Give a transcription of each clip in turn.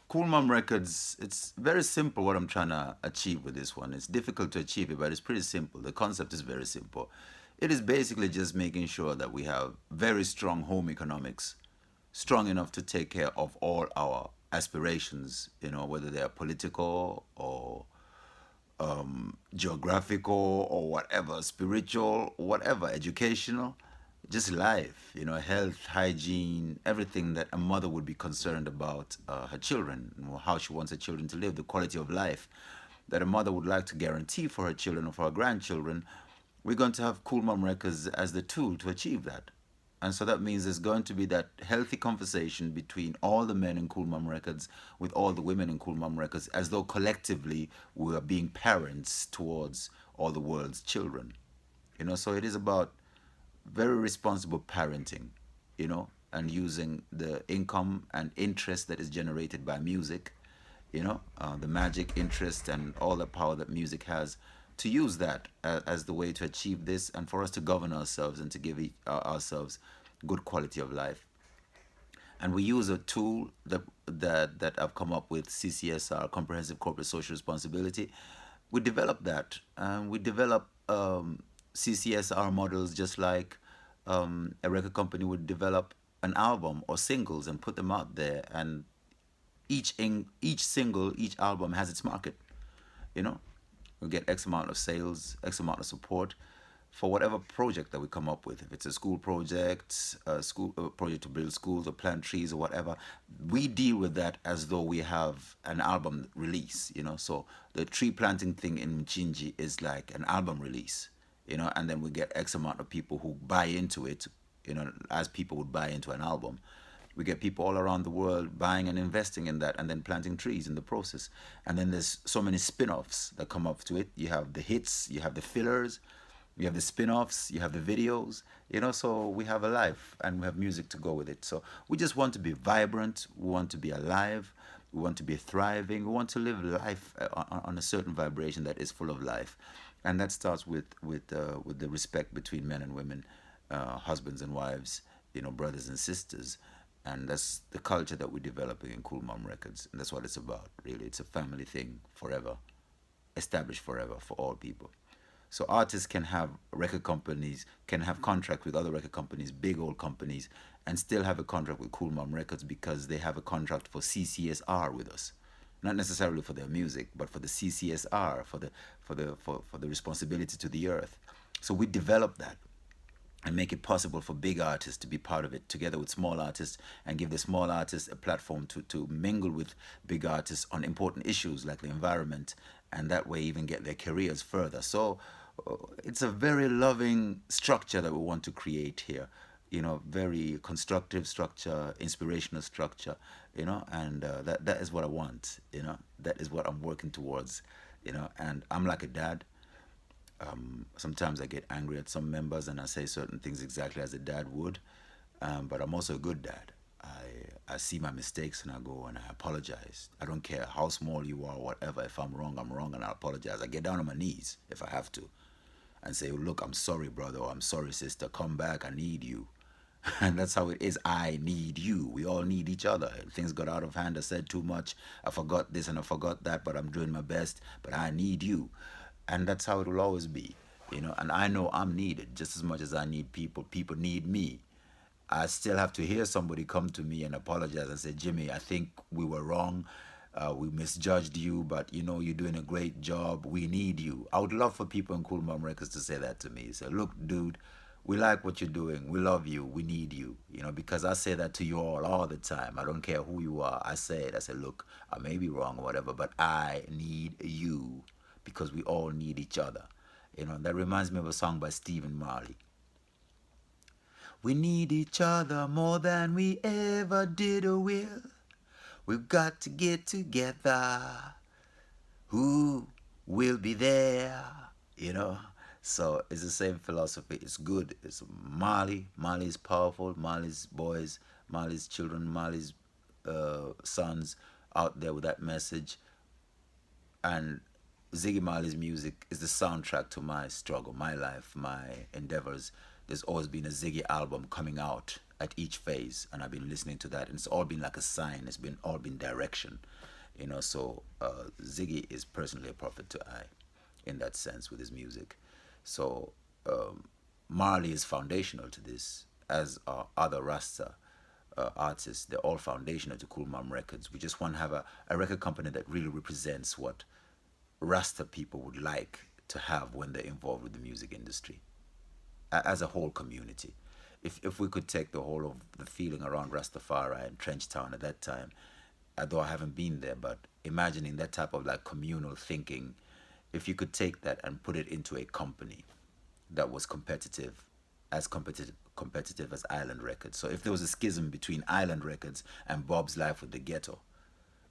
Cool Mom Records, it's very simple what I'm trying to achieve with this one. It's difficult to achieve it, but it's pretty simple. The concept is very simple. It is basically just making sure that we have very strong home economics, strong enough to take care of all our aspirations, whether they are political or geographical or whatever, spiritual, whatever, educational, just life, health, hygiene, everything that a mother would be concerned about her children, how she wants her children to live, the quality of life that a mother would like to guarantee for her children or for her grandchildren. We're going to have Cool Mom Records as the tool to achieve that. And so that means there's going to be that healthy conversation between all the men in Cool Mom Records with all the women in Cool Mom Records, as though collectively we are being parents towards all the world's children. So it is about very responsible parenting, and using the income and interest that is generated by music, the magic interest and all the power that music has, to use that as the way to achieve this and for us to govern ourselves and to give ourselves good quality of life. And we use a tool that I've come up with, CCSR, Comprehensive Corporate Social Responsibility. We develop that, and we develop CCSR models just like a record company would develop an album or singles and put them out there. And each single, each album has its market. You know, we get X amount of sales, X amount of support for whatever project that we come up with. If it's a school project, a project to build schools or plant trees or whatever, we deal with that as though we have an album release. So the tree planting thing in Mchinji is like an album release. And then we get X amount of people who buy into it. As people would buy into an album. We get people all around the world buying and investing in that and then planting trees in the process. And then there's so many spin-offs that come up to it. You have the hits, you have the fillers, you have the spin-offs, you have the videos, so we have a life and we have music to go with it. So we just want to be vibrant, we want to be alive, we want to be thriving, we want to live life on a certain vibration that is full of life. And that starts with the respect between men and women, husbands and wives, brothers and sisters. And that's the culture that we're developing in Cool Mom Records. And that's what it's about, really. It's a family thing forever, established forever for all people. So artists can have record companies, can have contract with other record companies, big old companies, and still have a contract with Cool Mom Records because they have a contract for CCSR with us. Not necessarily for their music, but for the CCSR, for the responsibility to the earth. So we develop that and make it possible for big artists to be part of it together with small artists, and give the small artists a platform to mingle with big artists on important issues like the environment, and that way even get their careers further. So it's a very loving structure that we want to create here, very constructive structure, inspirational structure, and that is what I want, that is what I'm working towards, and I'm like a dad. Sometimes I get angry at some members and I say certain things exactly as a dad would, but I'm also a good dad. I see my mistakes and I go and I apologize. I don't care how small you are, whatever. If I'm wrong, and I apologize. I get down on my knees if I have to and say, look, I'm sorry, brother, or I'm sorry, sister. Come back. I need you. And that's how it is. I need you. We all need each other. Things got out of hand. I said too much. I forgot this and I forgot that, but I'm doing my best. But I need you. And that's how it will always be. And I know I'm needed just as much as I need people. People need me. I still have to hear somebody come to me and apologize and say, Jimmy, I think we were wrong. We misjudged you, but you're doing a great job. We need you. I would love for people in Cool Mom Records to say that to me. Say, look, dude, we like what you're doing. We love you. We need you. Because I say that to you all the time. I don't care who you are. I say it. I say, look, I may be wrong or whatever, but I need you because we all need each other. That reminds me of a song by Stephen Marley. We need each other more than we ever did or will. We've got to get together. Who will be there? So it's the same philosophy. It's good. It's Marley. Marley is powerful. Marley's boys, Marley's children, Marley's sons out there with that message. And Ziggy Marley's music is the soundtrack to my struggle, my life, my endeavors. There's always been a Ziggy album coming out at each phase, and I've been listening to that, and it's all been like a sign. It's been all been direction, you know. So Ziggy is personally a prophet to I, in that sense with his music. So Marley is foundational to this, as are other Rasta artists. They're all foundational to Cool Mom Records. We just want to have a record company that really represents what Rasta people would like to have when they're involved with the music industry as a whole community. If we could take the whole of the feeling around Rastafari and Trenchtown at that time, although I haven't been there, but imagining that type of like communal thinking, if you could take that and put it into a company that was competitive, as competitive as Island Records. So if there was a schism between Island Records and Bob's Life with the Ghetto,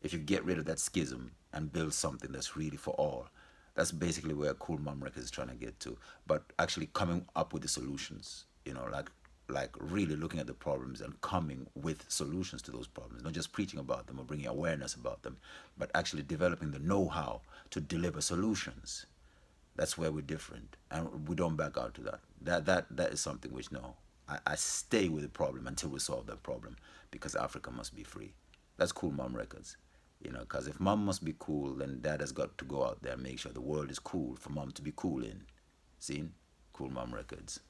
if you get rid of that schism and build something that's really for all, that's basically where Cool Mom Records is trying to get to. But actually coming up with the solutions, you know, like really looking at the problems and coming with solutions to those problems, not just preaching about them or bringing awareness about them, but actually developing the know-how to deliver solutions. That's where we're different, and we don't back out to that. That is something which no, I stay with the problem until we solve that problem, because Africa must be free. That's Cool Mom Records, you know. Because if mom must be cool, then dad has got to go out there and make sure the world is cool for mom to be cool in. See, Cool Mom Records.